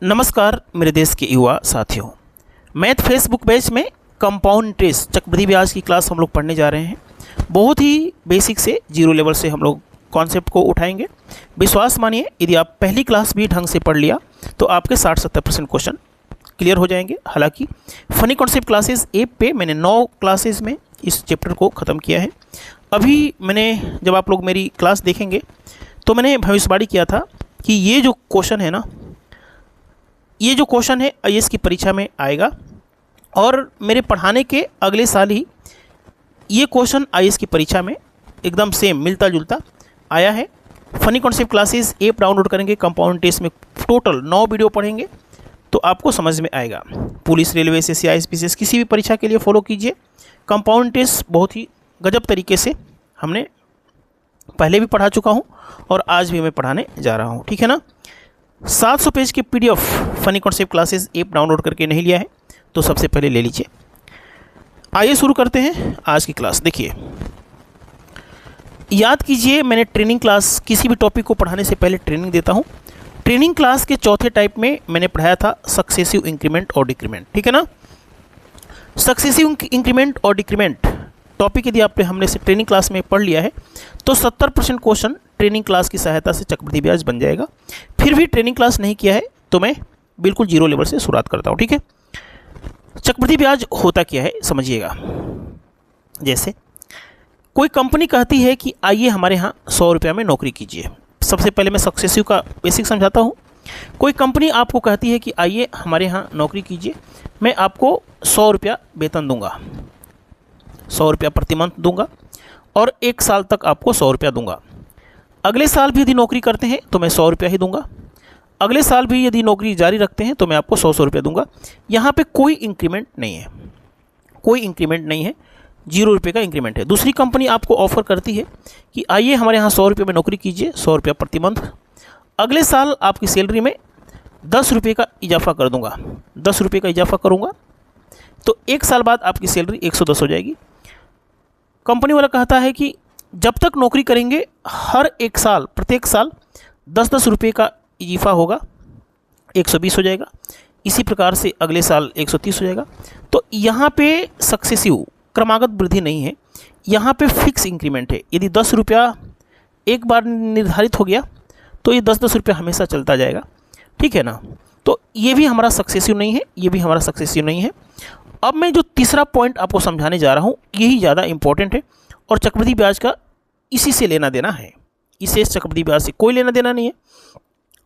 नमस्कार मेरे देश के युवा साथियों, मैथ फेसबुक पेज में कंपाउंड इंटरेस्ट चक्रवृद्धि ब्याज की क्लास हम लोग पढ़ने जा रहे हैं। बहुत ही बेसिक से जीरो लेवल से हम लोग कॉन्सेप्ट को उठाएंगे। विश्वास मानिए, यदि आप पहली क्लास भी ढंग से पढ़ लिया तो आपके 60-70% क्वेश्चन क्लियर हो जाएंगे। हालांकि फनी कॉन्सेप्ट क्लासेस ऐप पे मैंने 9 क्लासेस में इस चैप्टर को ख़त्म किया है। अभी मैंने जब आप लोग मेरी क्लास देखेंगे तो मैंने भविष्यवाणी किया था कि ये जो क्वेश्चन है ना, ये जो क्वेश्चन है आईएएस की परीक्षा में आएगा और मेरे पढ़ाने के अगले साल ही ये क्वेश्चन आईएएस की परीक्षा में एकदम सेम मिलता जुलता आया है। Funny concept classes app download करेंगे, कंपाउंड टेस्ट में टोटल 9 वीडियो पढ़ेंगे तो आपको समझ में आएगा। पुलिस, रेलवे, एसएससी, आईएएस किसी भी परीक्षा के लिए फॉलो कीजिए। कंपाउंड टेस्ट बहुत ही गजब तरीके से हमने पहले भी पढ़ा चुका हूँ और आज भी मैं पढ़ाने जा रहा हूँ, ठीक है ना। 700 पेज के PDF funny concept classes app download करके नहीं लिया है तो सबसे पहले ले लीजिए। आइए शुरू करते हैं आज की क्लास। देखिए, याद कीजिए, मैंने ट्रेनिंग क्लास किसी भी टॉपिक को पढ़ाने से पहले ट्रेनिंग देता हूं। ट्रेनिंग क्लास के चौथे टाइप में मैंने पढ़ाया था सक्सेसिव इंक्रीमेंट और डिक्रीमेंट, ठीक है ना। सक्सेसिव इंक्रीमेंट और डिक्रीमेंट टॉपिक यदि आपने हमने से ट्रेनिंग क्लास में पढ़ लिया है तो 70% क्वेश्चन ट्रेनिंग क्लास की सहायता से चक्रवृद्धि ब्याज बन जाएगा। फिर भी ट्रेनिंग क्लास नहीं किया है तो मैं बिल्कुल जीरो लेवल से शुरुआत करता हूँ, ठीक है। चक्रवृद्धि ब्याज होता क्या है समझिएगा। जैसे कोई कंपनी कहती है कि आइए हमारे यहाँ 100 रुपये में नौकरी कीजिए। सबसे पहले मैं सक्सेसिव का बेसिक समझाता हूँ। कोई कंपनी आपको कहती है कि आइए हमारे यहाँ नौकरी कीजिए, मैं आपको 100 रुपया वेतन दूंगा, 100 रुपया प्रति मंथ दूंगा और 1 साल तक आपको 100 रुपया दूंगा। अगले साल भी यदि नौकरी करते हैं तो मैं 100 रुपया ही दूंगा। अगले साल भी यदि नौकरी जारी रखते हैं तो मैं आपको 100 रुपया दूंगा। यहाँ पे कोई इंक्रीमेंट नहीं है, कोई इंक्रीमेंट नहीं है, 0 रुपये का इंक्रीमेंट है। दूसरी कंपनी आपको ऑफर करती है कि आइए हमारे यहाँ 100 रुपये में नौकरी कीजिए, 100 रुपया प्रति मंथ। अगले साल आपकी सैलरी में 10 रुपये का इजाफा कर दूंगा, 10 रुपये का इजाफा करूँगा तो 1 साल बाद आपकी सैलरी 110 हो जाएगी। कंपनी वाला कहता है कि जब तक नौकरी करेंगे हर 1 साल, प्रत्येक साल 10-10 रुपये का इजाफा होगा, 120 हो जाएगा। इसी प्रकार से अगले साल 130 हो जाएगा। तो यहाँ पे सक्सेसिव क्रमागत वृद्धि नहीं है, यहाँ पे फिक्स इंक्रीमेंट है। यदि 10 रुपया एक बार निर्धारित हो गया तो ये 10-10 रुपया हमेशा चलता जाएगा, ठीक है ना। तो ये भी हमारा सक्सेसिव नहीं है, ये भी हमारा सक्सेसिव नहीं है। अब मैं जो तीसरा पॉइंट आपको समझाने जा रहा हूँ यही ज़्यादा इंपॉर्टेंट है और चक्रवृद्धि ब्याज का इसी से लेना देना है, इसे चक्रवृद्धि ब्याज से कोई लेना देना नहीं है।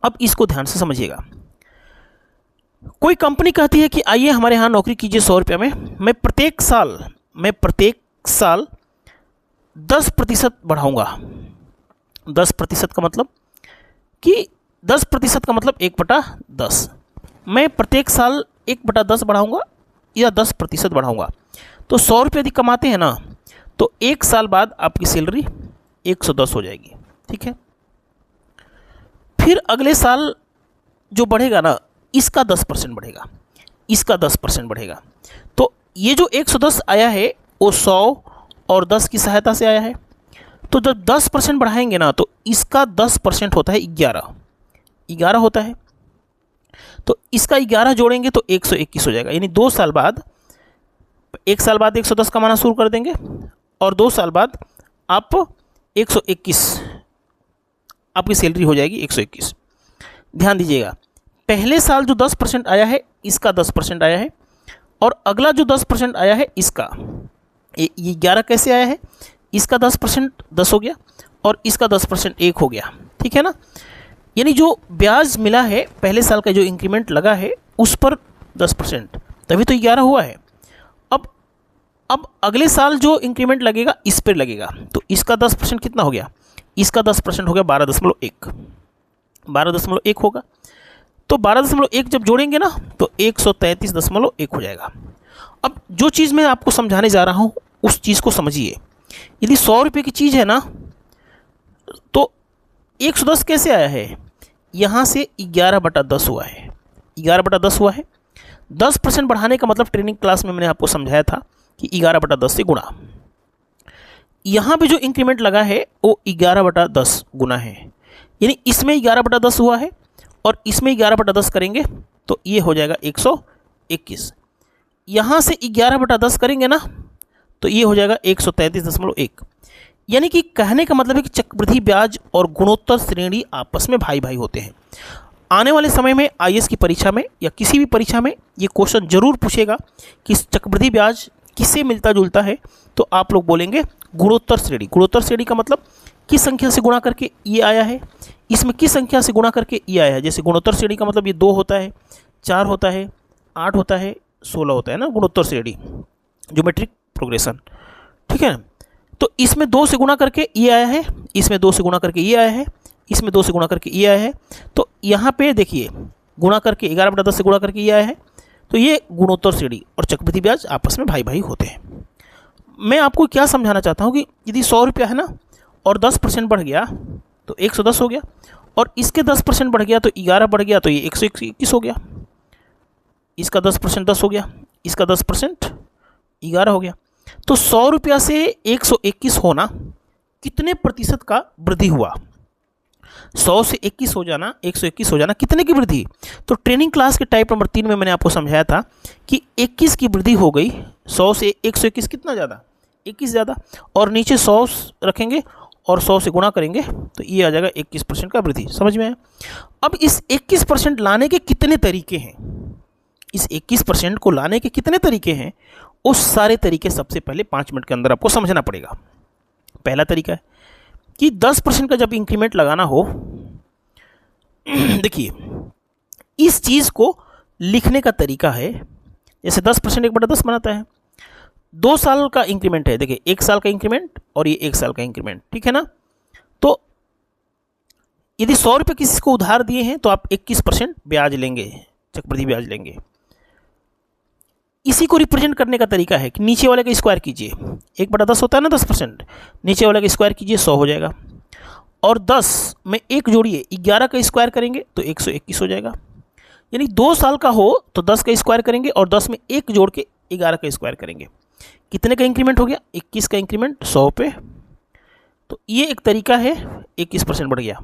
अब इसको ध्यान से समझिएगा। कोई कंपनी कहती है कि आइए हमारे यहाँ नौकरी कीजिए 100 रुपये में, मैं प्रत्येक साल 10% बढ़ाऊँगा। 10% का मतलब कि 10% का मतलब 1/10। मैं प्रत्येक साल 1/10 बढ़ाऊँगा या 10% बढ़ाऊँगा। तो 100 रुपये यदि कमाते हैं ना तो 1 साल बाद आपकी सैलरी 110 हो जाएगी, ठीक है। फिर अगले साल जो बढ़ेगा ना, इसका 10% बढ़ेगा, इसका 10% बढ़ेगा। तो ये जो 110 आया है वो 100 और 10 की सहायता से आया है। तो जब 10% बढ़ाएंगे ना तो इसका 10% होता है 11 होता है। तो इसका 11 जोड़ेंगे तो 121 हो जाएगा। यानी 2 साल बाद, 1 साल बाद 110 कमाना शुरू कर देंगे और 2 साल बाद आप 121, आपकी सैलरी हो जाएगी 121। ध्यान दीजिएगा, पहले साल जो 10% आया है इसका 10% आया है और अगला जो 10% आया है इसका, ये 11 कैसे आया है, इसका 10% 10 हो गया और इसका 10% 1 हो गया, ठीक है ना। यानी जो ब्याज मिला है पहले साल का, जो इंक्रीमेंट लगा है उस पर 10%, तभी तो 11 हुआ है। अब अगले साल जो इंक्रीमेंट लगेगा इस पर लगेगा तो इसका 10% कितना हो गया, इसका 10% हो गया 12.1, 12.1 होगा। तो 12.1 जब जोड़ेंगे ना तो 133.1 हो जाएगा। अब जो चीज़ मैं आपको समझाने जा रहा हूँ उस चीज़ को समझिए। यदि 100 रुपये की चीज़ है ना तो 110 कैसे आया है, यहाँ से 11/10 हुआ है, 11/10 हुआ है। 10% बढ़ाने का मतलब ट्रेनिंग क्लास में मैंने आपको समझाया था कि 11/10 से गुणा। यहाँ पे जो इंक्रीमेंट लगा है वो 11/10 गुना है, यानी इसमें 11/10 हुआ है और इसमें 11/10 करेंगे तो ये हो जाएगा 121। यहाँ से 11/10 करेंगे ना तो ये हो जाएगा 133.1। यानी कि कहने का मतलब है कि चक्रवृद्धि ब्याज और गुणोत्तर श्रेणी आपस में भाई भाई होते हैं। आने वाले समय में आईएएस की परीक्षा में या किसी भी परीक्षा में ये क्वेश्चन जरूर पूछेगा कि चक्रवृद्धि ब्याज किससे मिलता जुलता है, तो आप लोग बोलेंगे गुणोत्तर श्रेणी। गुणोत्तर श्रेणी का मतलब किस संख्या से गुणा करके ये आया है, इसमें किस संख्या से गुणा करके ये आया है। जैसे गुणोत्तर श्रेणी का मतलब ये 2 होता है, 4 होता है, 8 होता है, 16 होता है ना, गुणोत्तर श्रेणी ज्योमेट्रिक प्रोग्रेशन, ठीक है। तो इसमें 2 से गुणा करके ये आया है, इसमें 2 से गुणा करके ये आया है, इसमें 2 से गुणा करके ये आया है। तो यहाँ पे देखिए गुणा करके 11/10 से गुणा करके ये आया है। तो ये गुणोत्तर श्रेणी और चक्रवृद्धि ब्याज आपस में भाई भाई होते हैं। मैं आपको क्या समझाना चाहता हूँ कि यदि 100 रुपया है ना और 10% बढ़ गया तो 110 हो गया, और इसके 10% बढ़ गया तो 11 बढ़ गया तो ये 121 हो गया। इसका 10% 10 हो गया, इसका 10% 11 हो गया। तो 100 रुपया से 121 होना कितने प्रतिशत का वृद्धि हुआ? 100 से 21 हो जाना, 121 हो जाना, कितने की वृद्धि? तो ट्रेनिंग क्लास के टाइप नंबर 3 में मैंने आपको समझाया था कि 21 की वृद्धि हो गई। 100 से 121 कितना ज़्यादा? 21 ज़्यादा, और नीचे 100 रखेंगे और 100 से गुणा करेंगे तो ये आ जाएगा 21% का वृद्धि। समझ में आया? अब इस 21% लाने के कितने तरीके हैं? इस 21% को लाने के कितने तरीके हैं? उस सारे तरीके सबसे पहले 5 मिनट के अंदर आपको समझना पड़ेगा। पहला तरीका है कि 10% का जब इंक्रीमेंट लगाना हो, देखिए इस चीज़ को लिखने का तरीका है, जैसे 10% 1/10 बनाता है। 2 साल का इंक्रीमेंट है, देखिए 1 साल का इंक्रीमेंट और ये 1 साल का इंक्रीमेंट, ठीक है ना। तो यदि 100 रुपये किसी को उधार दिए हैं तो आप 21% ब्याज लेंगे, चक्रवृद्धि ब्याज लेंगे। इसी को रिप्रेजेंट करने का तरीका है कि नीचे वाले का स्क्वायर कीजिए, 1/10 होता है ना 10%, नीचे वाले का स्क्वायर कीजिए 100 हो जाएगा, और 10 में 1 जोड़िए 11 का स्क्वायर करेंगे तो 121 हो जाएगा। यानी 2 साल का हो तो 10 का स्क्वायर करेंगे और 10 में 1 जोड़ के 11 का स्क्वायर करेंगे। कितने का इंक्रीमेंट हो गया? 21 का इंक्रीमेंट 100 पे। तो ये एक तरीका है, 21% बढ़ गया।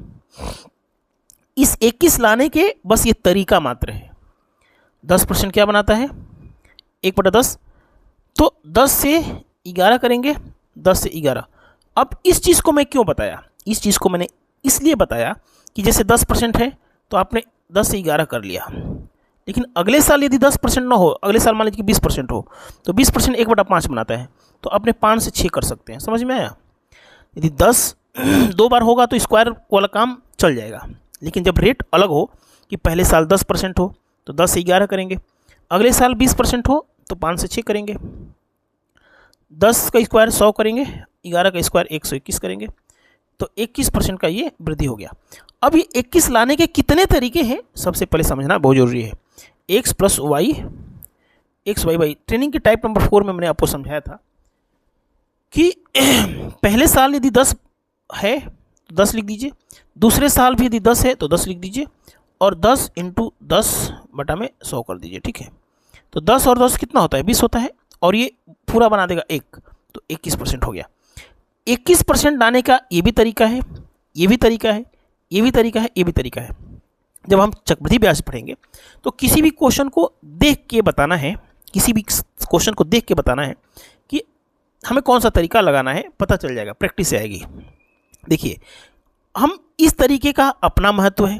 इस 21 लाने के बस ये तरीका मात्र है। 10% क्या बनाता है? 1/10। तो 10 से 11 करेंगे, 10 से 11। अब इस चीज़ को मैं क्यों बताया? इस चीज़ को मैंने इसलिए बताया कि जैसे 10% है तो आपने 10 से 11 कर लिया, लेकिन अगले साल यदि 10% ना हो, अगले साल मान लीजिए कि 20% हो, तो 20% 1/5 बनाता है, तो अपने 5 से 6 कर सकते हैं। समझ में आया? यदि 10 2 बार होगा तो स्क्वायर वाला काम चल जाएगा, लेकिन जब रेट अलग हो कि पहले साल 10% हो तो 10 से 11 करेंगे, अगले साल 20% हो तो 5 से 6 करेंगे, 10 का स्क्वायर 100 करेंगे, 11 का स्क्वायर 121 करेंगे, तो 21% का ये वृद्धि हो गया। अब ये 21 लाने के कितने तरीके हैं सबसे पहले समझना बहुत जरूरी है। x + y, x y training के टाइप नंबर 4 में मैंने आपको समझाया था कि पहले साल यदि 10 है तो 10 लिख दीजिए, दूसरे साल भी यदि 10 है तो 10 लिख दीजिए, और 10 × 10/100 कर दीजिए, ठीक है। तो 10 और 10 कितना होता है? 20 होता है, और ये पूरा बना देगा 1, तो 21% हो गया। 21% लाने का ये भी तरीका है, ये भी तरीका है, ये भी तरीका है, ये भी तरीका है। जब हम चक्रवृद्धि ब्याज पढ़ेंगे तो किसी भी क्वेश्चन को देख के बताना है, किसी भी क्वेश्चन को देख के बताना है कि हमें कौन सा तरीका लगाना है, पता चल जाएगा, प्रैक्टिस से आएगी। देखिए हम इस तरीके का अपना महत्व है,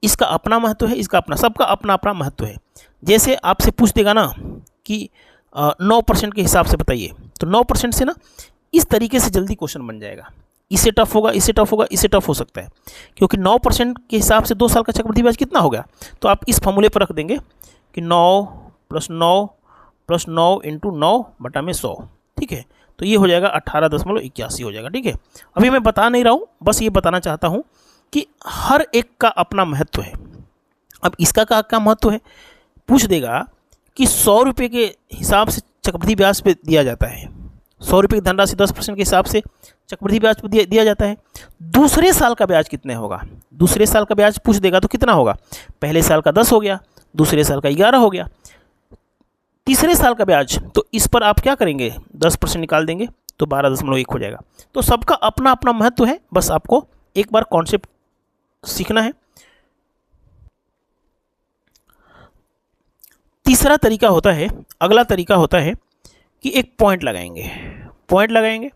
इसका अपना महत्व है, इसका अपना, सबका अपना अपना महत्व है। जैसे आपसे पूछ देगा ना कि 9% के हिसाब से बताइए, तो 9% से ना इस तरीके से जल्दी क्वेश्चन बन जाएगा। इससे टफ होगा, इससे टफ होगा, इससे टफ हो सकता है, क्योंकि 9% के हिसाब से 2 साल का चक्रवृद्धि ब्याज कितना होगा, तो आप इस फॉर्मूले पर रख देंगे कि 9 + 9 + 9 × 9/100, ठीक है। तो ये हो जाएगा 18.81 हो जाएगा, ठीक है। अभी मैं बता नहीं रहा हूँ, बस ये बताना चाहता हूँ कि हर एक का अपना महत्व है। अब इसका क्या महत्व है? पूछ देगा कि 100 रुपये के हिसाब से चक्रवृद्धि ब्याज पे दिया जाता है, 100 रुपये की धनराशि 10% के हिसाब से चक्रवृद्धि ब्याज पे दिया जाता है। दूसरे साल का ब्याज कितने होगा? दूसरे साल का ब्याज पूछ देगा तो कितना होगा? पहले साल का 10 हो गया, दूसरे साल का 11 हो गया, तीसरे साल का ब्याज, तो इस पर आप क्या करेंगे? 10% निकाल देंगे तो 12.1 हो जाएगा। तो सबका अपना अपना महत्व है, बस आपको एक बार कॉन्सेप्ट सीखना है। तीसरा तरीका होता है, अगला तरीका होता है कि एक पॉइंट लगाएंगे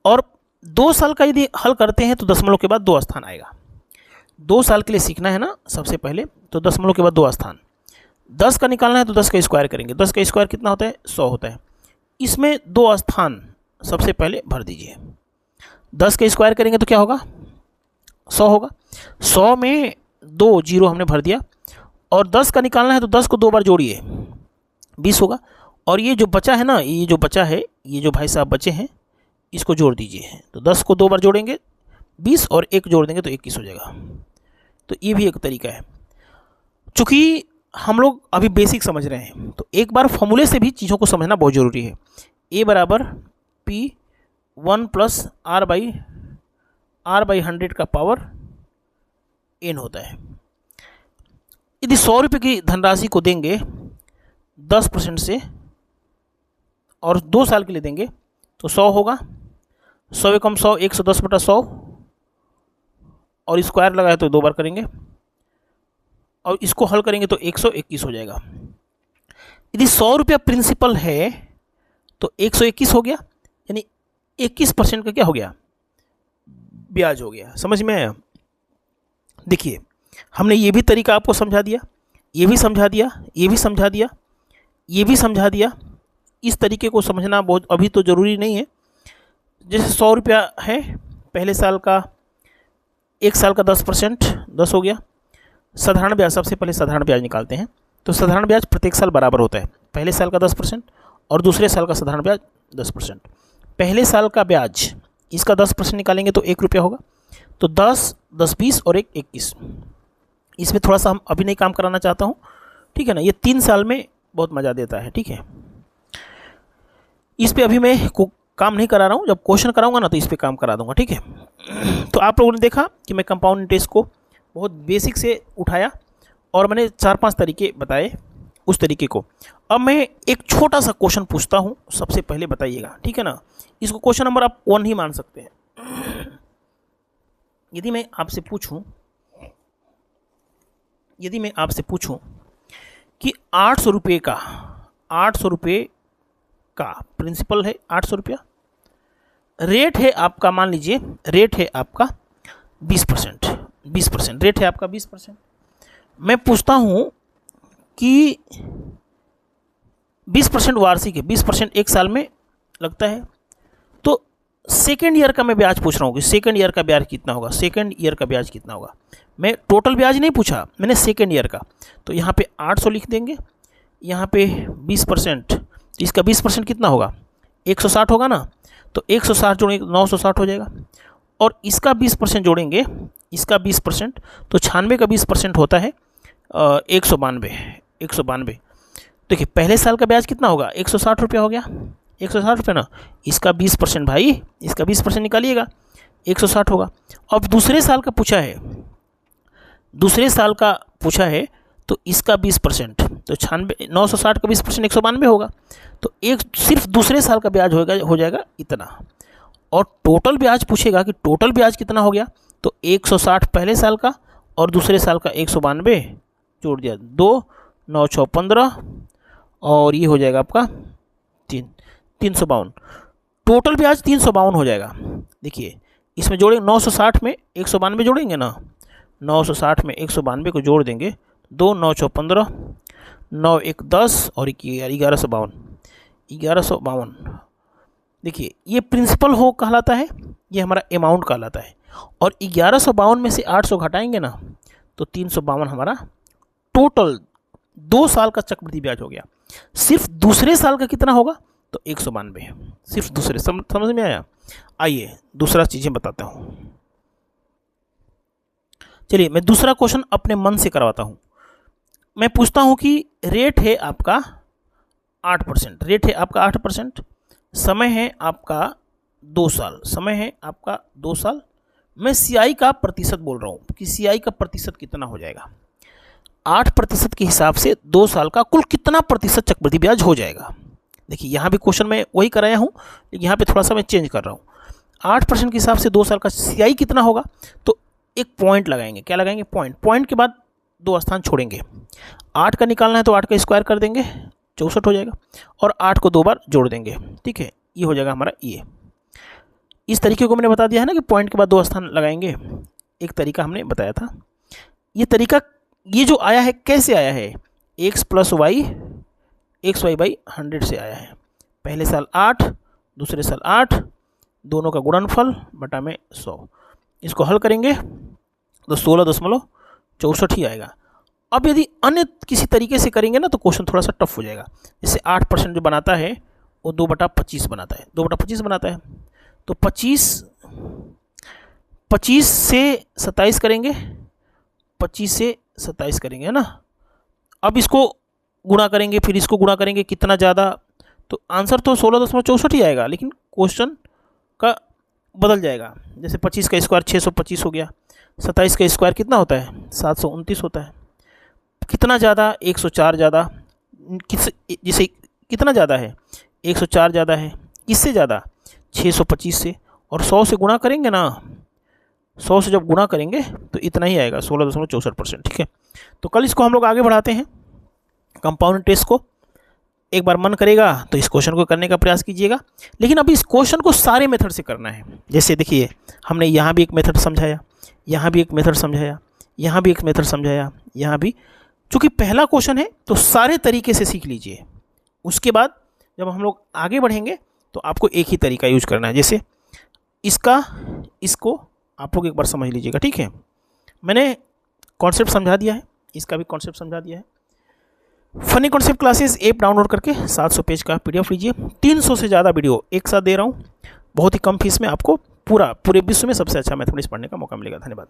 और 2 साल का यदि हल करते हैं तो दशमलव के बाद 2 स्थान आएगा। 2 साल के लिए सीखना है ना सबसे पहले, तो दशमलव के बाद 2 स्थान। 10 का निकालना है तो 10 का स्क्वायर करेंगे। 10 का स्क्वायर कितना होता है? 100 होता है। इसमें 2 स्थान सबसे पहले भर दीजिए। 10 का स्क्वायर करेंगे तो क्या होगा? 100 होगा। 100 में 2 जीरो हमने भर दिया और 10 का निकालना है तो 10 को 2 बार जोड़िए, 20 होगा। और ये जो बचा है ना, ये जो बचा है, ये जो भाई साहब बचे हैं, इसको जोड़ दीजिए। तो 10 को 2 बार जोड़ेंगे 20 और 1 जोड़ देंगे तो 21 हो जाएगा। तो ये भी एक तरीका है। चूँकि हम लोग अभी बेसिक समझ रहे हैं तो एक बार फॉर्मूले से भी चीज़ों को समझना बहुत ज़रूरी है। a बराबर P1 प्लस R बाई 100 का पावर n होता है। यदि 100 रुपये की धनराशि को देंगे 10% से और 2 साल के लिए देंगे तो 100 होगा। 100 कम 100, 110/100 और स्क्वायर लगाए तो 2 बार करेंगे और इसको हल करेंगे तो 121 हो जाएगा। यदि 100 रुपया प्रिंसिपल है तो 121 हो गया, यानी 21% का क्या हो गया? ब्याज हो गया। समझ में आया? देखिए, हमने ये भी तरीका आपको समझा दिया, ये भी समझा दिया, ये भी समझा दिया, ये भी समझा दिया। इस तरीके को समझना बहुत अभी तो ज़रूरी नहीं है। जैसे 100 रुपया है, पहले साल का, 1 साल का 10%, 10 हो गया। साधारण ब्याज, सबसे पहले साधारण ब्याज निकालते हैं। तो साधारण ब्याज प्रत्येक साल बराबर होता है, पहले साल का 10% और दूसरे साल का साधारण ब्याज 10%। पहले साल का ब्याज, इसका 10% निकालेंगे तो 1 रुपया होगा। तो 10, 10, 20 और 1, 21। इसमें थोड़ा सा हम अभी नहीं काम कराना चाहता हूँ, ठीक है ना। ये 3 साल में बहुत मज़ा देता है, ठीक है। इस पे अभी मैं काम नहीं करा रहा हूँ, जब क्वेश्चन कराऊंगा ना तो इस पे काम करा दूंगा, ठीक है। तो आप लोगों ने देखा कि मैं कंपाउंड इंटरेस्ट को बहुत बेसिक से उठाया और मैंने 4-5 तरीके बताए उस तरीके को। अब मैं एक छोटा सा क्वेश्चन पूछता हूँ, सबसे पहले बताइएगा, ठीक है ना। इसको क्वेश्चन नंबर आप 1 ही मान सकते हैं। यदि मैं आपसे पूछूं कि 800 रुपये का प्रिंसिपल है, 800 रुपया, रेट है आपका, मान लीजिए रेट है आपका 20%, रेट है आपका 20%। मैं पूछता हूँ कि 20% वार्षिक है, 20% 1 साल में लगता है। तो सेकेंड ईयर का मैं ब्याज पूछ रहा हूँ कि सेकेंड ईयर का ब्याज कितना होगा, सेकेंड ईयर का ब्याज कितना होगा। मैं टोटल ब्याज नहीं पूछा, मैंने सेकेंड ईयर का। तो यहाँ पे 800 लिख देंगे, यहाँ पे 20%, तो इसका 20% कितना होगा? 160 होगा ना। तो 160 जोड़ेंगे 960 हो जाएगा और इसका 20% जोड़ेंगे, इसका 20%, तो 96 का 20% होता है 192। देखिए पहले साल का ब्याज कितना होगा? 160 रुपया हो गया, 160 रुपये ना। इसका 20% भाई, इसका 20% निकालिएगा, 160 होगा। अब दूसरे साल का पूछा है, तो इसका 20%, तो 96, 960 का 20% 192 होगा। तो सिर्फ दूसरे साल का ब्याज हो जाएगा इतना। और टोटल ब्याज पूछेगा कि टोटल ब्याज कितना हो गया, तो 160 पहले साल का और दूसरे साल का 192 जोड़ दिया, 2, 9, 6, 15 और ये हो जाएगा आपका 352। टोटल ब्याज 352 हो जाएगा। देखिए इसमें जोड़ेंगे 960 में 192 जोड़ेंगे ना, 960 में 192 को जोड़ देंगे, 2, 9, 6, 15, 9, 1, 10 और 1152। देखिए ये प्रिंसिपल हो कहलाता है, ये हमारा अमाउंट कहलाता है। और 1152 में से 800 घटाएंगे ना तो 352 हमारा टोटल 2 साल का चक्रवृद्धि ब्याज हो गया। सिर्फ दूसरे साल का कितना होगा? तो 192, सिर्फ दूसरे। समझ में आया? आइए दूसरा चीज़ें बताता हूँ। चलिए मैं दूसरा क्वेश्चन अपने मन से करवाता हूँ। मैं पूछता हूँ कि रेट है आपका 8%, रेट है आपका 8%, समय है आपका 2 साल, समय है आपका 2 साल। मैं सीआई का प्रतिशत बोल रहा हूँ कि सीआई का प्रतिशत कितना हो जाएगा। 8% के हिसाब से 2 साल का कुल कितना प्रतिशत चक्रवृद्धि ब्याज हो जाएगा। देखिए यहाँ भी क्वेश्चन में वही कराया हूँ, लेकिन यहाँ पे थोड़ा सा मैं चेंज कर रहा हूँ। 8% के हिसाब से 2 साल का सीआई कितना होगा, तो एक पॉइंट लगाएंगे। क्या लगाएंगे? पॉइंट के बाद 2 स्थान छोड़ेंगे। 8 का निकालना है तो 8 का स्क्वायर कर देंगे, 64 हो जाएगा, और 8 को 2 बार जोड़ देंगे, ठीक है, ये हो जाएगा हमारा ये। इस तरीके को मैंने बता दिया है ना कि पॉइंट के बाद 2 स्थान लगाएंगे, एक तरीका हमने बताया था। ये तरीका ये जो आया है कैसे आया है, x + y xy/100 से आया है। पहले साल 8, दूसरे साल 8, दोनों का गुणनफल बटा में 100। इसको हल करेंगे तो 16.64 ही आएगा। अब यदि अन्य किसी तरीके से करेंगे ना तो क्वेश्चन थोड़ा सा टफ हो जाएगा। जैसे 8% जो बनाता है वो 2/25 बनाता है, 2/25 बनाता है, तो 25 से 27 करेंगे, 25 से 27 करेंगे, है ना। अब इसको गुणा करेंगे, फिर इसको गुणा करेंगे, कितना ज़्यादा, तो आंसर तो 16.64 ही आएगा, लेकिन क्वेश्चन का बदल जाएगा। जैसे 25 का स्क्वायर 625 हो गया, 27 का स्क्वायर कितना होता है 729 होता है, कितना ज़्यादा 104 ज़्यादा, जिसे कितना ज़्यादा है 104 ज़्यादा है, किससे ज़्यादा 625 से, और 100 से गुणा करेंगे ना, 100 से जब गुणा करेंगे तो इतना ही आएगा 16.64%, ठीक है। तो कल इसको हम लोग आगे बढ़ाते हैं कंपाउंड इंटरेस्ट को। एक बार मन करेगा तो इस क्वेश्चन को करने का प्रयास कीजिएगा, लेकिन अभी इस क्वेश्चन को सारे मेथड से करना है। जैसे देखिए हमने यहाँ भी एक मेथड समझाया, यहाँ भी एक मेथड समझाया, यहाँ भी एक मेथड समझाया, यहाँ भी। चूँकि पहला क्वेश्चन है तो सारे तरीके से सीख लीजिए, उसके बाद जब हम लोग आगे बढ़ेंगे तो आपको एक ही तरीका यूज करना है। जैसे इसको आप लोग एक बार समझ लीजिएगा, ठीक है। मैंने कॉन्सेप्ट समझा दिया है, इसका भी कॉन्सेप्ट समझा दिया है। Funny concept classes app download करके 700 पेज का PDF लीजिए। 300 से ज़्यादा वीडियो एक साथ दे रहा हूँ, बहुत ही कम फीस में आपको पूरे विश्व में सबसे अच्छा मैथमेटिक्स पढ़ने का मौका मिलेगा। धन्यवाद।